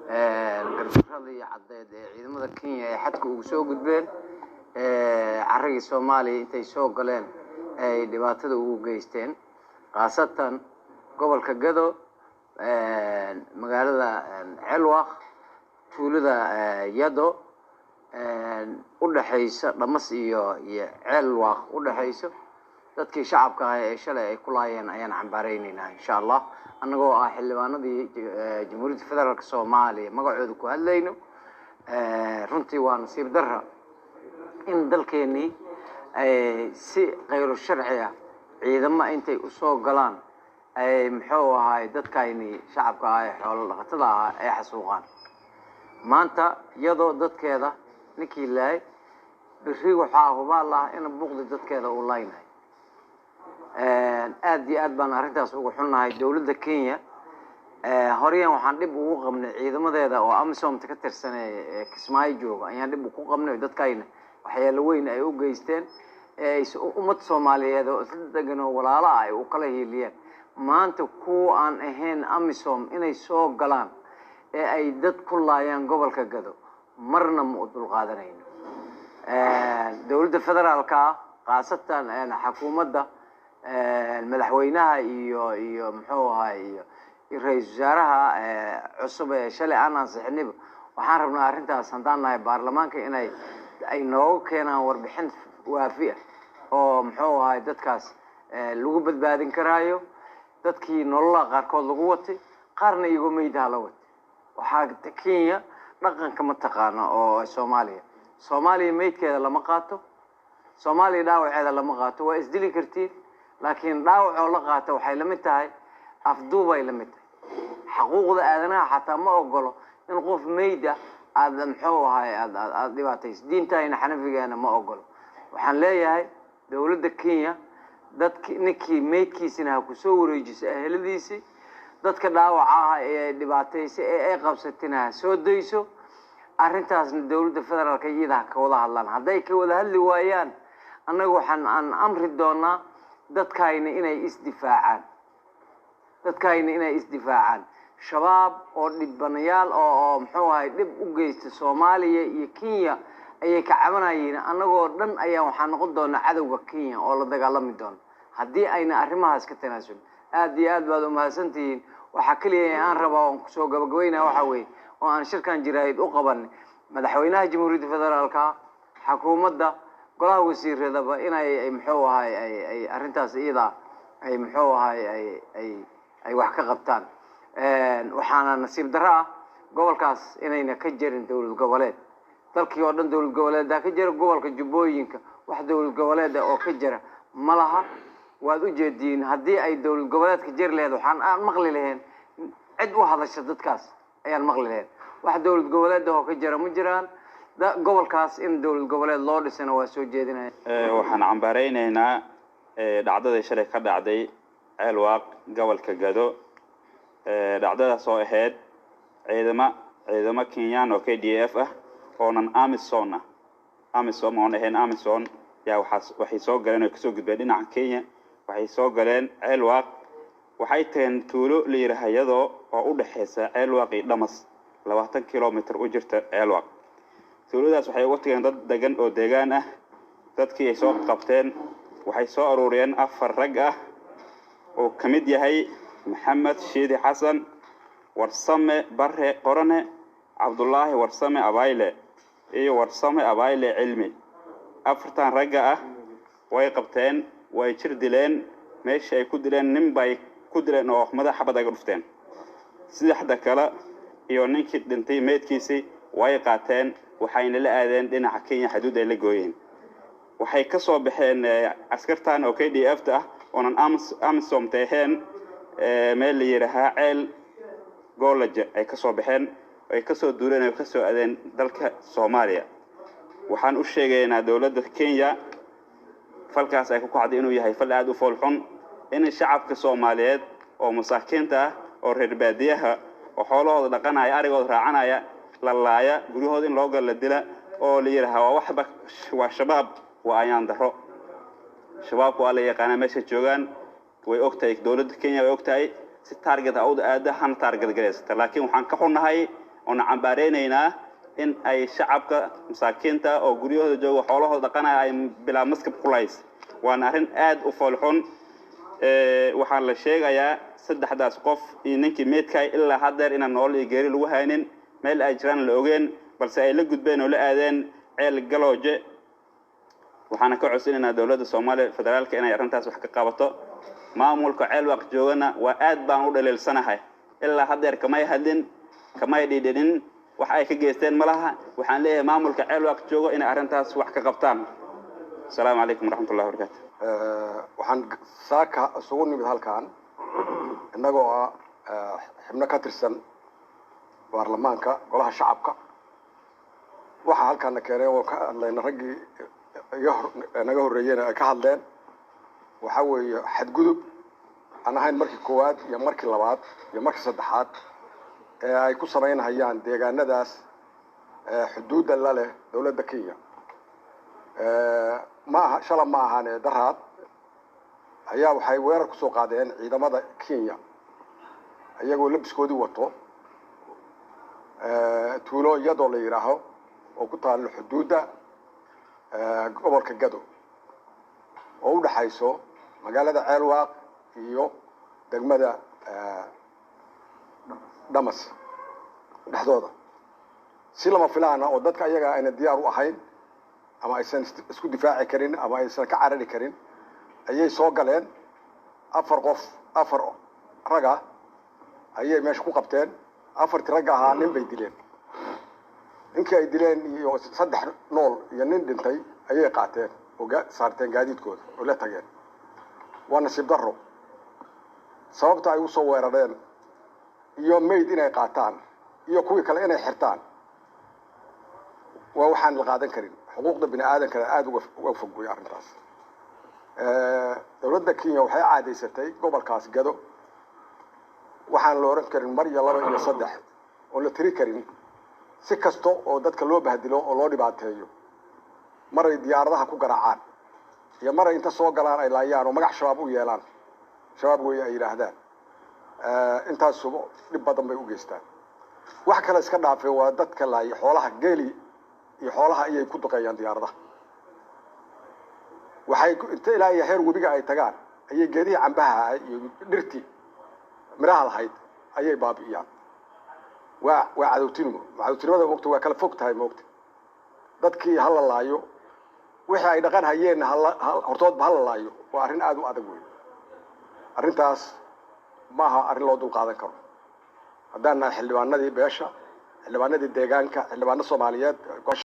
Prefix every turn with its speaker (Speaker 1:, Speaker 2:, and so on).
Speaker 1: gargaradii caddeed ee ciidamada Kenya ay xadka ugu soo gudbeen carrigii Soomaaliya intay soo galeen ay dhibaatada ugu geysteen qaasatan gobolka Gado magaalada Celwaq tuulada Yado u dhaxaysa Dhamas iyo Celwaq u dhaxayso dadkii shacabka ah ee shalay ay ku laayeen ayaan cambaaraynayna insha Allah annagoo ah xildhibaanadii Jamhuuriyadda Federaalka Soomaaliya magacooda ku hadlayno runtii waa nasiib darro in dalkeenii si qayro sharci ah ciidamo intay u soo galaan ay muxuu ahaay dadkayni shacabka ah ee xoolo dhaqatada ah ay xasuuqaan maanta iyadoo dadkeeda ninkii laay biri waxaa hubaal ah in buuqdi dadkeeda uu laaynayo aad iyo aad baan arrintaas ugu xunnahay dawladda Kenya horeyaan waxaan dib ugu qabnay ciidamadeeda oo AMISOM ka tirsanay Kismaayo jooga ayaan dib ugu qabnay dadkayna waxyaalo weyn ay u geysteen ummad Soomaaliyeed oo isla degan oo walaalo ah ay u kala hiiliyeen maanta ku aan ahayn AMISOM inay soo galaan ee ay dad ku laayaan gobolka Gado marna ma dul qaadanayno dawladda federaalka qaasatan xukuumadda madaxweynaha iyo muxuu ahaay ra'iisul wasaaraha cusub ee shalay aan ansixinay waxaan rabnaa arrintaas haddaan nahay baarlamaanka inay ay noo keenaan warbixin waafi ah oo muxuu ahaay dadkaas lagu badbaadin karaayo dadkii nolol qaarkood lagu watay qaarna iyagu meeydaha la watay waxaa Kenya dhaqanka ma taqaano oo Soomaaliya meydkeeda lama qaato Soomaaliya dhaawaceeda lama qaato waa isdili kartiin laakiin dhaawac oo la qaato waxay la mid tahay afduubay la mid tahay xuquuqda aadanaha xataa ma ogolo in qof meeyda aad muxuu ahaay aad dhibaatayso diintayna xanafigeena ma ogolo waxaan leeyahay dawladda Kenya dadkii ninkii meydkiisina ku soo wareejisay eheladiisii dadka dhaawaca ah ee dhibaataysay ee ay qabsatina soo dayso arrintaasna dawladda federaalka iyada ka wada hadlaan haday ka wada hadli waayaan annagu waxaan amri doonaa dadkayna inay isdifaacaan shabaab oo dhibanayaal oo muxuu ahaay dib u geystay Soomaaliya iyo Kenya ayay ka cabanayeen annagoo dhan ayaa waxaan noqon doonaa cadawga Kenya oo la dagaalami doono haddii ayna arrimahaas ka tanaasul aad iyo aad baad u mahadsantihiin waxa kaliya aan rabaa oo soo gabagabeynaa waxa weeye oo aan shirkan jiraayid u qaban madaxweynaha Jamhuuriyadda Federaalka xukuumadda golaha wasiiradaba inay muxuu ahaay ay arrintaas iyada ay muxuu ahaay ay wax ka qabtaan waxaana nasiib darro ah gobolkaas inayna ka jirin dawlad goboleed dalkii oo dhan dawlad goboleed ka jira gobolka Jubbooyinka wax dawlad goboleed oo ka jira malaha waad u jeedin haddii ay dawlad goboleed ka jir leedahay waxaan maqli lahayn cid u hadasha dadkaas ayaan maqli lahayn wax dawlad goboleed oo ka jira ma jiraan gobolkaas in dawlad goboleed loo dhisana waa soo jeedinaya
Speaker 2: waxaan cambaaraynaynaa dhacdada shalay ka dhacday Celwaq gobolka Gado dhacdadaas oo ahayd ciidamo Kenyan oo KDF ah oonan AMISOM oo ahayn AMISOM yaa waxay soo galeen oo kasoo gudbeen dhinaca Kenya waxay soo galeen Celwaq waxay teen tuulo la yiraahdo oo u dhaxaysa Celwaq iyo Dhamas 20 kilomitir u jirta Celwaq tuuladaas waxay uga tageen dad degan oo deegaan ah dadkii ay soo qabteen waxay soo aruuriyeen 4 rag ah oo kamid yahay Maxamed Shiidi Xasan Warsame Barre Qorane Abdullaahi Warsame Abayle iyo Warsame Abayle Cilmi 4 rag ah way qabteen way jir dileen meesha ay ku dileen nin bay ku dileen oo madaxa badaga dhufteen saddexda kale iyo ninkii dhintay meedkiisii way qaateen waxayna la aadeen dhinaca Kenya xuduud ay la gooyeen waxay ka soo baxeen askartan oo KDF ah oonan AMISOM taheen meel la yiraahdo Ceel Goolaje ay ka soo baxeen ay ka soo duuleen ay ka soo aadeen dalka Soomaaliya waxaan u sheegaynaa dawladda Kenya falkaas ay ku kacday inuu yahay fal aad u foolxun in shacabka Soomaaliyeed oo masaakiinta ah oo reer baadiyaha oo xoolahooda dhaqanaya arigooda raacanaya la laaya guriyahooda in loo gal dila oo la yiraahdo waxba waa shabaab waa ayaan daro shabaabku waa la yaqaan meesha joogan way ogtahay dawladda Kenya way ogtahay si target aad han target gareysata laakiin waxaan ka xunnahay oo cambaareenayna in ay shacabka masaakiinta oo guryahooda jooga xoolahooda dhaqanaya ay bilaa maskab kulays waan arrin aad u foolxun waxaan la sheegayaa saddexdaas qof iyo ninkii meedkay ilaa hadeer inaan nool iyo geeri lagu haynin meel ay jiraan la ogeen balse ay la gudbeen oo la aadeen ceel galooje waxaana ka codsanaynaa dawladda Soomaaliya federaalka inay arrintaas wax ka qabato maamulka ceel waq joogana waa aad baan u dhaleelsanahay ilaa hadeer kamay hadin kamay dhidhin wax ay ka geysteen malaha waxaan leeyahay maamulka ceel waq joogo inay arrintaas wax ka qabtaan السلام عليكم ورحمة الله وبركاته
Speaker 3: waxaan saaka isugu nimid halkaan inagoo xubno ka tirsan baarlamaanka golaha shacabka waxa halkaan keenay oo ka hadlayna ragii naga horeeyeen ay ka hadleen waxa weeye xadgudub aan ahayn markii koowaad iyo markii labaad iyo markii saddexaad ee ay ku sameynayaan deegaanadaas xuduudda la leh dawladda Kenya ما شاء الله ما هان درات ayaa waxay weerar ku soo qaadeen ciidamada Kenya ayagoo labskoodi wato tuulo iyadoo la yiraaho oo ku taal xuduudda gobolka Gado oo u dhaxayso magaalada Ceelwaaq iyo degmada Damas dhaxdooda si lama filaana oo dadka ayaga ayna diyaar u ahayn ama aysan isku difaaci karin ama aysan ka carari karin ayay soo galeen afar raga ayay meesha ku qabteen afartii raga ahaa nin bay dileen ninkii ay dileen iyo saddex nool iyo nin dhintay ayay qaateen oo saarteen gaadiidkooda oo la tageen waa nasiib darro sababta ay u soo weerareen iyo meyd inay qaataan iyo kuwii kale inay xirtaan waa waxaan la qaadan karin xuquuqda bini aadamka aad uga fog way arrintaas dawladda Kenya waxay caadaysatay gobolkaas Gado waxaan la oran karin mar iyo laba iyo saddex oo la tiri karin si kasto oo dadka loo bahdilo oo loo dhibaateeyo maray diyaaradaha ku garaacaan iyo maray inta soo galaan ay laayaan oo magac shabaab u yeelaan shabaab way ay yiraahdaan intaas subo dib badan bay u geystaan wax kale iska dhaafay waa dadka laay xoolaha geeli iyo xoolaha ayay ku duqeeyaan diyaaradaha waxay inta ilaa iyo heer webiga ay tagaan ayay geedii cambaha iyo dhirtii miraha lahayd ayay baabiyaan waa cadowtinimada waqti waa kala fog tahay moogta dadkii hal laayo wixii ay dhaqan hayeen hortood hal laayo waa arrin aad u adag weyn arrintaas ma aha arrin loo dul qaadan karo haddana xildhibaanadii beesha xildhibaanadii deegaanka xildhibaanada Soomaaliyeed